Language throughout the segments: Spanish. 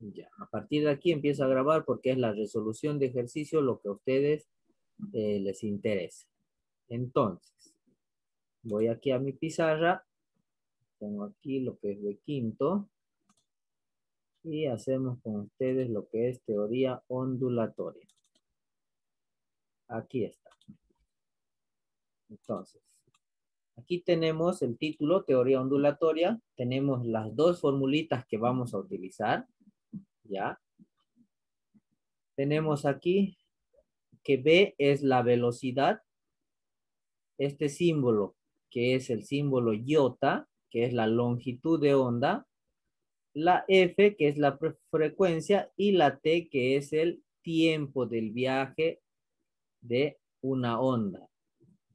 Ya, a partir de aquí empiezo a grabar porque es la resolución de ejercicio lo que a ustedes les interesa. Entonces, voy aquí a mi pizarra, pongo aquí lo que es de quinto y hacemos con ustedes lo que es teoría ondulatoria. Aquí está. Entonces, aquí tenemos el título, teoría ondulatoria. Tenemos las dos formulitas que vamos a utilizar. ¿Ya? Tenemos aquí que B es la velocidad. Este símbolo, que es el símbolo iota, que es la longitud de onda. La F, que es la frecuencia. Y la T, que es el tiempo del viaje de una onda.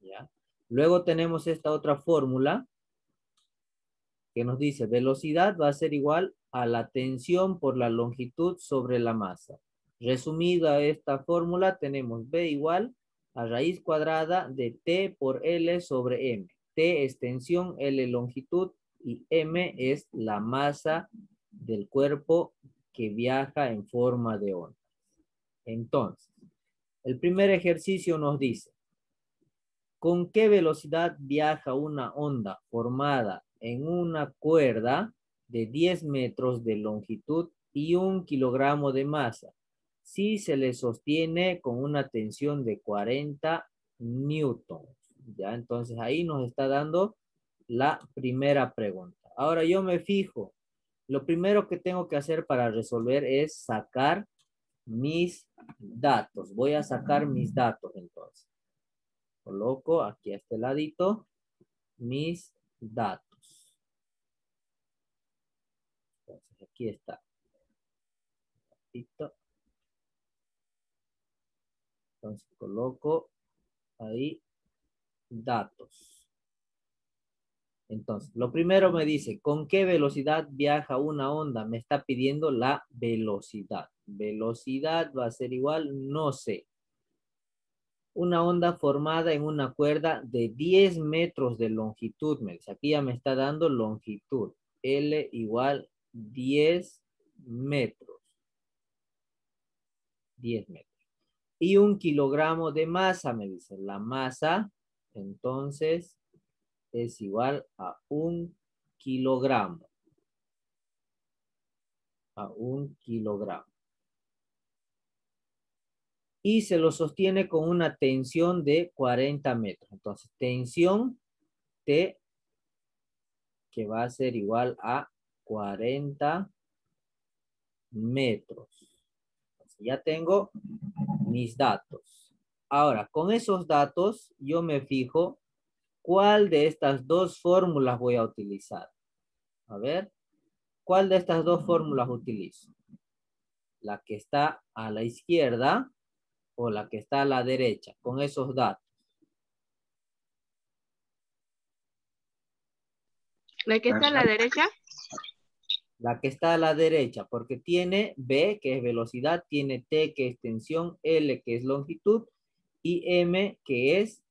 ¿Ya? Luego tenemos esta otra fórmula que nos dice velocidad va a ser igual a la tensión por la longitud sobre la masa. Resumida esta fórmula, tenemos B igual a raíz cuadrada de T por L sobre M. T es tensión, L longitud y M es la masa del cuerpo que viaja en forma de onda. Entonces, el primer ejercicio nos dice, ¿con qué velocidad viaja una onda formada en una cuerda de 10 metros de longitud y 1 kilogramo de masa si se le sostiene con una tensión de 40 newtons? Ya, entonces ahí nos está dando la primera pregunta. Ahora yo me fijo, lo primero que tengo que hacer para resolver es sacar mis datos. Voy a sacar mis datos entonces. Coloco aquí a este ladito mis datos. Entonces aquí está. Listo. Entonces coloco ahí datos. Entonces, lo primero me dice, ¿con qué velocidad viaja una onda? Me está pidiendo la velocidad. Velocidad va a ser igual, no sé. Una onda formada en una cuerda de 10 metros de longitud. Aquí ya me está dando longitud. L igual 10 metros. 10 metros. Y 1 kilogramo de masa, me dice. La masa, entonces, es igual a 1 kilogramo. A 1 kilogramo. Y se lo sostiene con una tensión de 40 metros. Entonces, tensión T, que va a ser igual a 40 metros. Entonces, ya tengo mis datos. Ahora, con esos datos, yo me fijo cuál de estas dos fórmulas voy a utilizar. A ver, ¿cuál de estas dos fórmulas utilizo? ¿La que está a la izquierda o la que está a la derecha? Con esos datos. ¿La que está a la derecha? La que está a la derecha, porque tiene B, que es velocidad, tiene T, que es tensión, L, que es longitud, y M, que es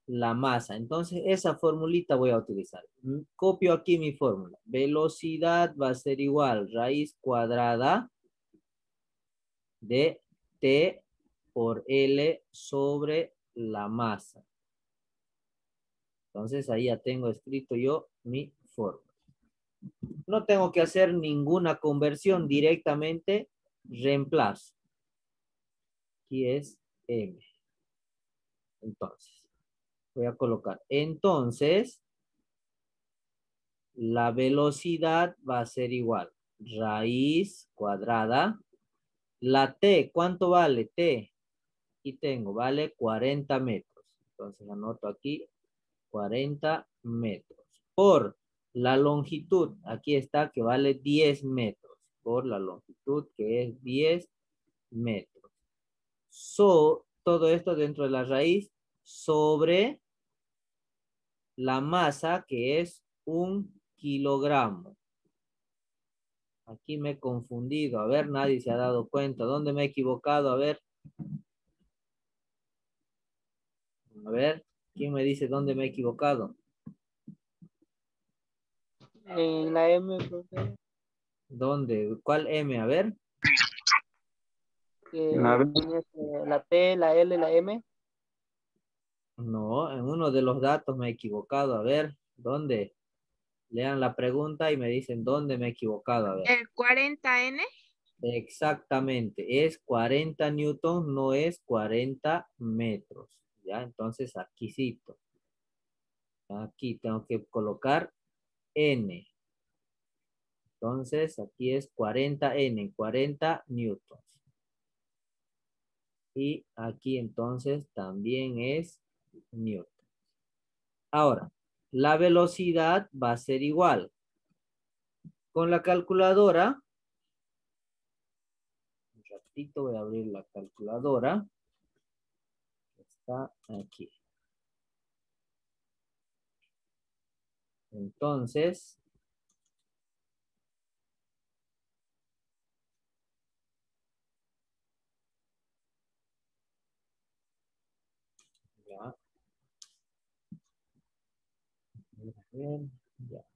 la masa. Entonces, esa formulita voy a utilizar. Copio aquí mi fórmula. Velocidad va a ser igual raíz cuadrada de T por L sobre la masa. Entonces, ahí ya tengo escrito yo mi fórmula. No tengo que hacer ninguna conversión, directamente reemplazo. Aquí es M. Entonces, voy a colocar. Entonces, la velocidad va a ser igual. Raíz cuadrada. La T, ¿cuánto vale T? Aquí tengo, vale 40 metros. Entonces, anoto aquí 40 metros. Por la longitud, aquí está que vale 10 metros. Por la longitud que es 10 metros. Todo esto dentro de la raíz sobre la masa que es 1 kilogramo. Aquí me he confundido. A ver, nadie se ha dado cuenta. ¿Dónde me he equivocado? A ver. A ver, ¿quién me dice dónde me he equivocado? En la M, profe. ¿Dónde? ¿Cuál M? A ver. La P, la L, la M. No, en uno de los datos me he equivocado. A ver, ¿dónde? Lean la pregunta y me dicen dónde me he equivocado. A ver. El 40N. Exactamente. Es 40 newtons, no es 40 metros. ¿Ya? Entonces, aquí cito. Aquí tengo que colocar N. Entonces, aquí es 40N, 40 newtons. Y aquí entonces también es newton. Ahora, la velocidad va a ser igual. Con la calculadora, un ratito voy a abrir la calculadora. Está aquí. Entonces, ya. Bien,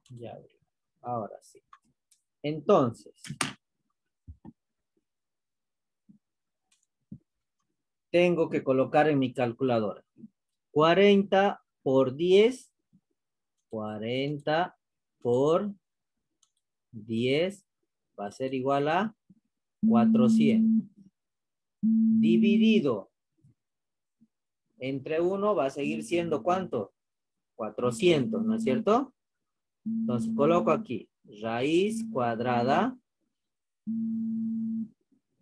ya abrí. Ahora sí. Entonces, tengo que colocar en mi calculadora 40 por 10, 40 por 10 va a ser igual a 400. Dividido entre 1 va a seguir siendo ¿cuánto? 400, ¿no es cierto? Entonces coloco aquí raíz cuadrada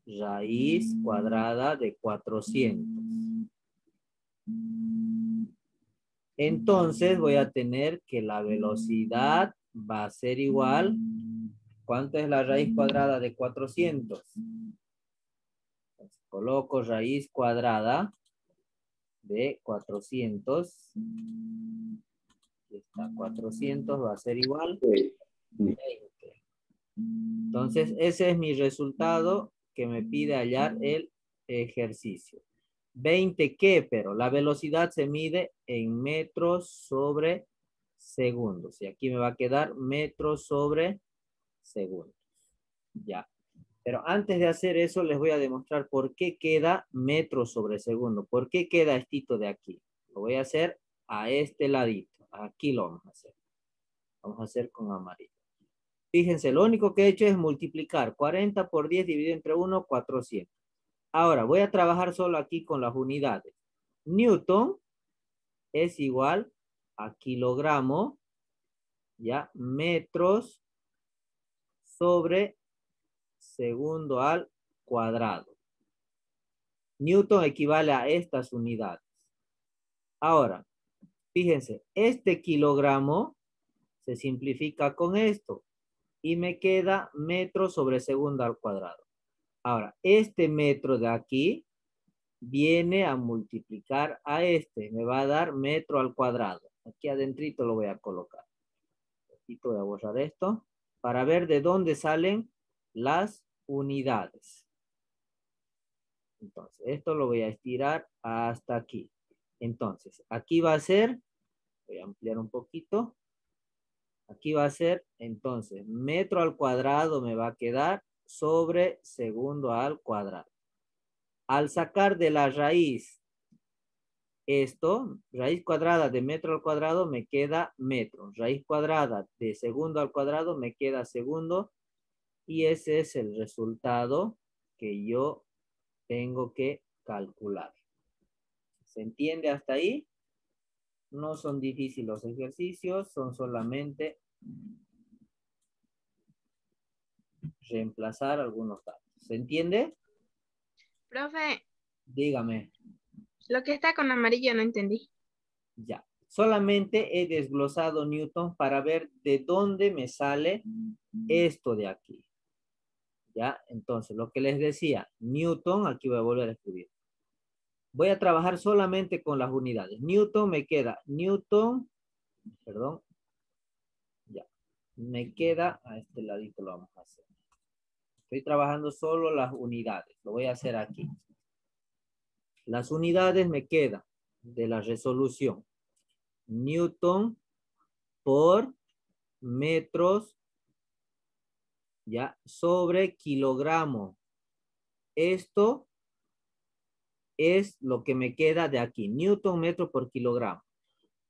de 400. Entonces voy a tener que la velocidad va a ser igual. ¿Cuánto es la raíz cuadrada de 400? Entonces, coloco raíz cuadrada de 400. Aquí está, 400 va a ser igual a 20. Entonces, ese es mi resultado que me pide hallar el ejercicio. 20 ¿qué? Pero la velocidad se mide en metros sobre segundos. Y aquí me va a quedar metros sobre segundos. Ya. Pero antes de hacer eso, les voy a demostrar por qué queda metros sobre segundo. ¿Por qué queda estito de aquí? Lo voy a hacer a este ladito. Aquí lo vamos a hacer. Vamos a hacer con amarillo. Fíjense, lo único que he hecho es multiplicar 40 por 10 dividido entre 1, 400. Ahora, voy a trabajar solo aquí con las unidades. Newton es igual a kilogramo, ya, metros sobre segundo al cuadrado. Newton equivale a estas unidades. Ahora, fíjense, este kilogramo se simplifica con esto y me queda metro sobre segundo al cuadrado. Ahora, este metro de aquí viene a multiplicar a este. Me va a dar metro al cuadrado. Aquí adentrito lo voy a colocar. Aquí voy a borrar esto para ver de dónde salen las unidades. Entonces, esto lo voy a estirar hasta aquí. Entonces, aquí va a ser, voy a ampliar un poquito. Aquí va a ser, entonces, metro al cuadrado me va a quedar sobre segundo al cuadrado. Al sacar de la raíz esto, raíz cuadrada de metro al cuadrado me queda metro. Raíz cuadrada de segundo al cuadrado me queda segundo. Y ese es el resultado que yo tengo que calcular. ¿Se entiende hasta ahí? No son difíciles los ejercicios, son solamente reemplazar algunos datos. ¿Se entiende? Profe, Dígame. lo que está con amarillo no entendí. Ya. Solamente he desglosado Newton para ver de dónde me sale esto de aquí. Ya, entonces, lo que les decía, Newton, aquí voy a volver a escribir. Voy a trabajar solamente con las unidades. Newton me queda, Newton, perdón, ya, me queda, a este ladito lo vamos a hacer. Estoy trabajando solo las unidades, lo voy a hacer aquí. Las unidades me quedan de la resolución. Newton por metros ya, sobre kilogramo. Esto es lo que me queda de aquí, newton metro por kilogramo.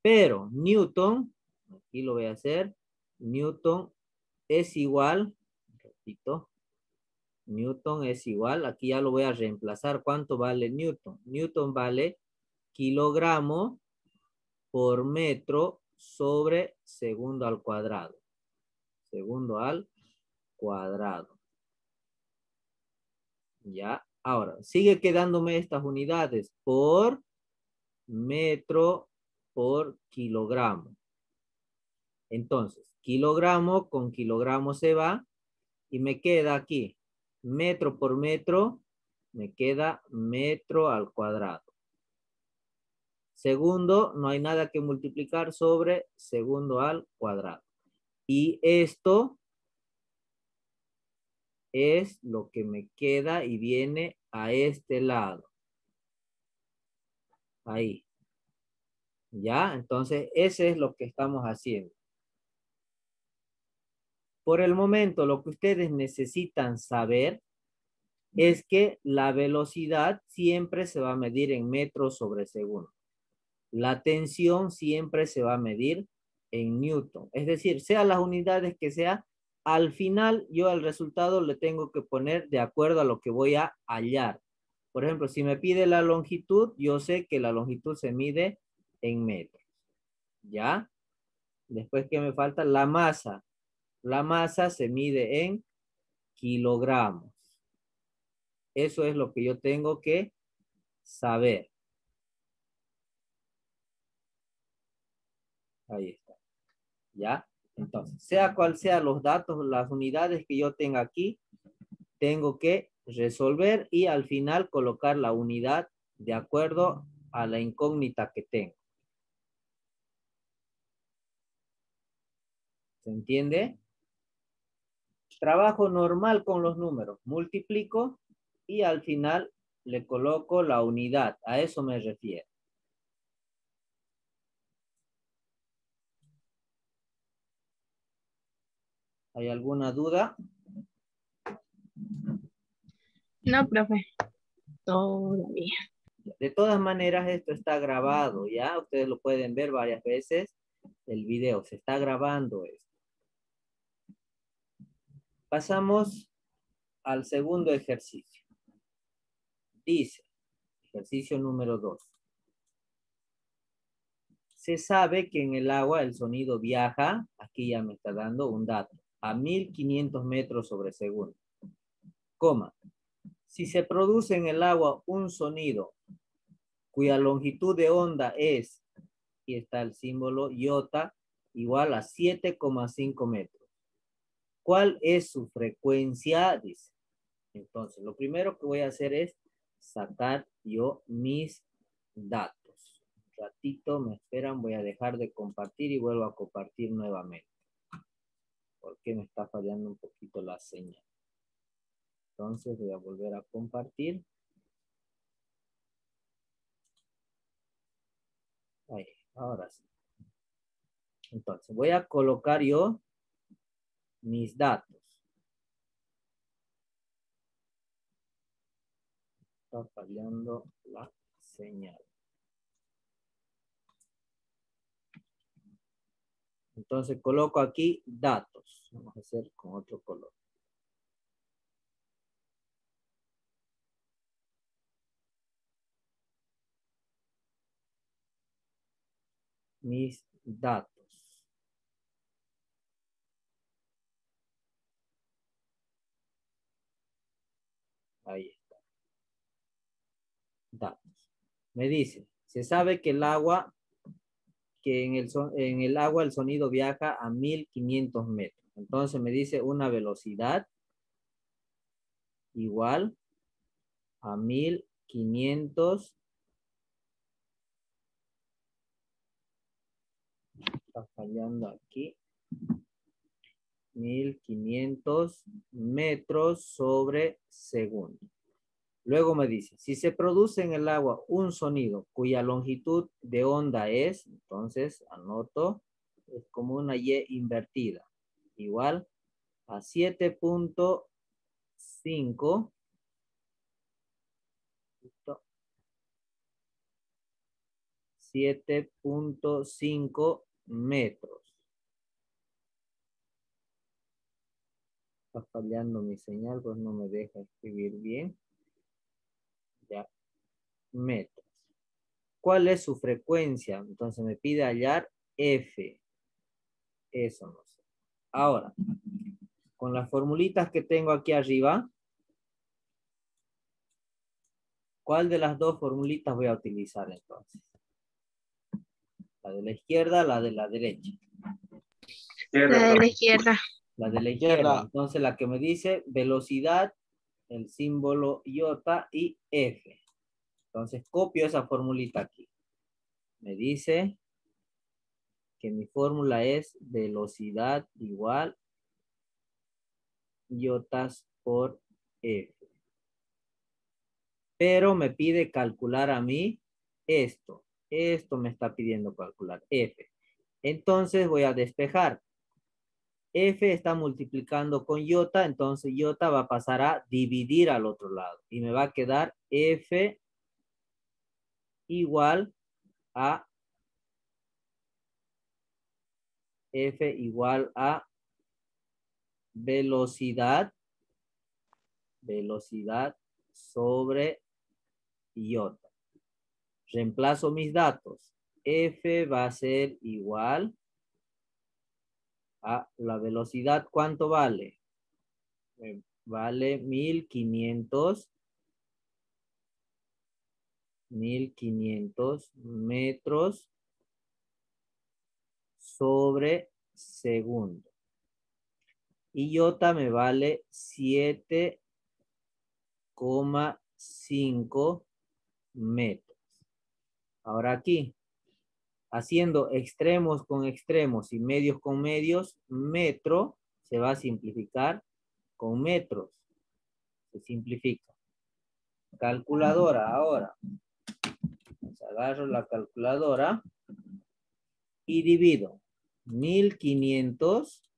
Pero newton, aquí lo voy a hacer, newton es igual, repito, newton es igual, aquí ya lo voy a reemplazar. ¿Cuánto vale newton? Newton vale kilogramo por metro sobre segundo al cuadrado. Segundo al cuadrado. Ya, ahora, sigue quedándome estas unidades por metro por kilogramo. Entonces, kilogramo con kilogramo se va y me queda aquí metro por metro, me queda metro al cuadrado. Segundo, no hay nada que multiplicar sobre segundo al cuadrado. Y esto es lo que me queda y viene a este lado. Ahí. ¿Ya? Entonces, ese es lo que estamos haciendo. Por el momento, lo que ustedes necesitan saber es que la velocidad siempre se va a medir en metros sobre segundo. La tensión siempre se va a medir en newton. Es decir, sea las unidades que sea, al final yo al resultado le tengo que poner de acuerdo a lo que voy a hallar. Por ejemplo, si me pide la longitud, yo sé que la longitud se mide en metros. ¿Ya? Después, ¿qué me falta? La masa. La masa se mide en kilogramos. Eso es lo que yo tengo que saber. Ahí está. ¿Ya? Entonces, sea cual sea los datos, las unidades que yo tenga aquí, tengo que resolver y al final colocar la unidad de acuerdo a la incógnita que tengo. ¿Se entiende? Trabajo normal con los números. Multiplico y al final le coloco la unidad. A eso me refiero. ¿Hay alguna duda? No, profe. Todavía. De todas maneras, esto está grabado, ¿ya? Ustedes lo pueden ver varias veces. El video se está grabando esto. Pasamos al segundo ejercicio. Dice, ejercicio número 2. Se sabe que en el agua el sonido viaja, aquí ya me está dando un dato, a 1500 metros sobre segundo. Coma, si se produce en el agua un sonido cuya longitud de onda es, aquí está el símbolo iota, igual a 7,5 metros. ¿Cuál es su frecuencia? Dice. Entonces, lo primero que voy a hacer es sacar yo mis datos. Un ratito, me esperan, voy a dejar de compartir y vuelvo a compartir nuevamente. Porque me está fallando un poquito la señal. Entonces, voy a volver a compartir. Ahí, ahora sí. Entonces, voy a colocar yo mis datos. Está fallando la señal. Entonces coloco aquí datos. Vamos a hacer con otro color. Mis datos. Ahí está. Datos. Me dice, se sabe que el agua, en el agua el sonido viaja a 1500 metros. Entonces me dice una velocidad igual a 1500. Está fallando aquí. 1500 metros sobre segundo. Luego me dice, si se produce en el agua un sonido cuya longitud de onda es, entonces anoto, es como una Y invertida, igual a 7.5. 7.5 metros. Está fallando mi señal, pues no me deja escribir bien. Ya, metros. ¿Cuál es su frecuencia? Entonces me pide hallar F. Eso no sé. Ahora, con las formulitas que tengo aquí arriba, ¿cuál de las dos formulitas voy a utilizar entonces? La de la izquierda, la de la derecha. La de la izquierda. La de la izquierda. Entonces la que me dice velocidad, el símbolo iota y F. Entonces copio esa formulita aquí. Me dice que mi fórmula es velocidad igual iotas por F. Pero me pide calcular a mí esto. Esto me está pidiendo calcular F. Entonces voy a despejar. F está multiplicando con iota, entonces iota va a pasar a dividir al otro lado. Y me va a quedar F igual a velocidad sobre iota. Reemplazo mis datos. F va a ser igual a la velocidad. ¿Cuánto vale? Vale 1500 metros sobre segundo. Y iota me vale 7,5 metros. Ahora aquí, haciendo extremos con extremos y medios con medios, metro se va a simplificar con metros. Se simplifica. Calculadora ahora. Pues agarro la calculadora y divido 1500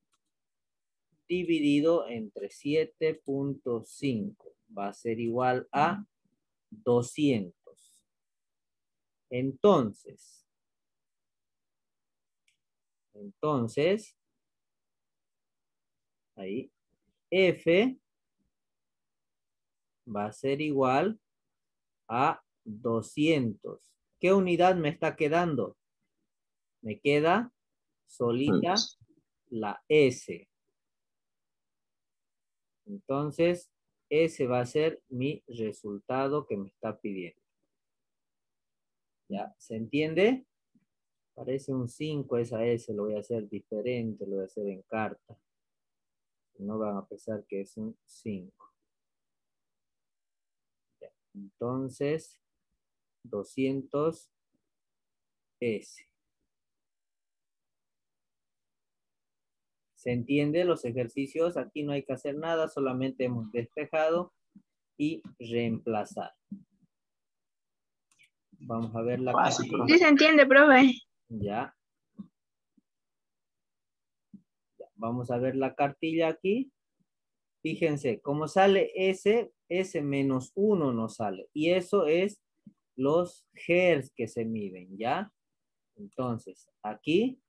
dividido entre 7.5 va a ser igual a 200. Entonces, ahí, F va a ser igual a 200. ¿Qué unidad me está quedando? Me queda solita la S. Entonces, ese va a ser mi resultado que me está pidiendo. ¿Ya? ¿Se entiende? Parece un 5 esa S, lo voy a hacer diferente, lo voy a hacer en carta. No van a pensar que es un 5. Ya. Entonces, 200 S. ¿Se entiende los ejercicios? Aquí no hay que hacer nada, solamente hemos despejado y reemplazar. Vamos a ver la cartilla. Sí se entiende, profe. Ya. Vamos a ver la cartilla aquí. Fíjense, como sale S, S menos 1 nos sale. Y eso es los hertz que se miden, ¿ya? Entonces, aquí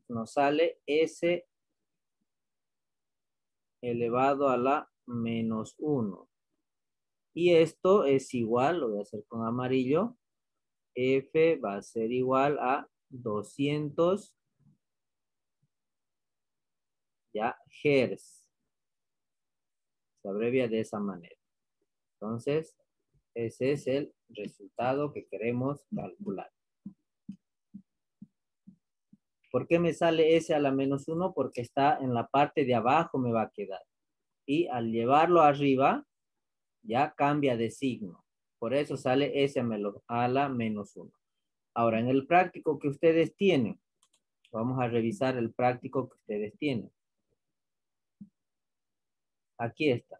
nos sale S elevado a la menos 1. Y esto es igual, lo voy a hacer con amarillo. F va a ser igual a 200 ya hertz. Se abrevia de esa manera. Entonces, ese es el resultado que queremos calcular. ¿Por qué me sale S a la menos 1? Porque está en la parte de abajo, me va a quedar. Y al llevarlo arriba, ya cambia de signo. Por eso sale S a la menos 1. Ahora, en el práctico que ustedes tienen, vamos a revisar el práctico que ustedes tienen. Aquí está.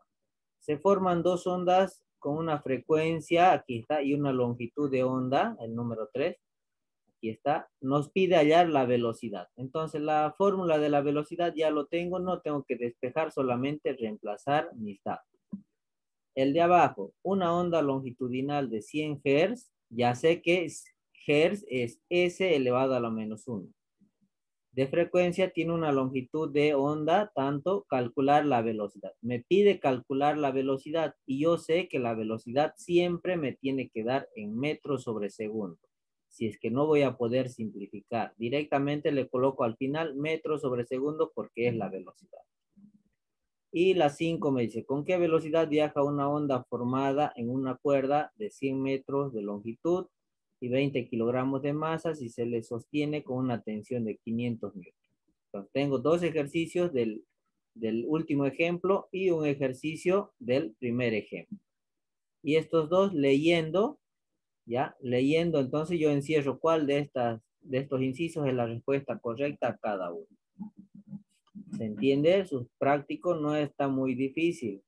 Se forman dos ondas con una frecuencia, aquí está, y una longitud de onda, el número 3. Aquí está. Nos pide hallar la velocidad. Entonces, la fórmula de la velocidad ya lo tengo. No tengo que despejar, solamente reemplazar mis datos. El de abajo, una onda longitudinal de 100 Hz. Ya sé que Hz es S elevado a la menos 1. De frecuencia tiene una longitud de onda, tanto calcular la velocidad. Me pide calcular la velocidad y yo sé que la velocidad siempre me tiene que dar en metros sobre segundo. Si es que no voy a poder simplificar, directamente le coloco al final metros sobre segundo porque es la velocidad. Y la 5 me dice, ¿con qué velocidad viaja una onda formada en una cuerda de 100 metros de longitud y 20 kilogramos de masa si se le sostiene con una tensión de 500 newtons? Entonces, tengo dos ejercicios del último ejemplo y un ejercicio del primer ejemplo. Y estos dos leyendo, ¿ya? Leyendo, entonces yo encierro cuál de estos incisos es la respuesta correcta a cada uno. ¿Se entiende? Su práctico no está muy difícil.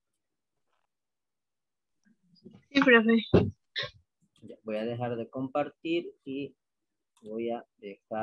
Sí, profe. Ya, voy a dejar de compartir y voy a dejar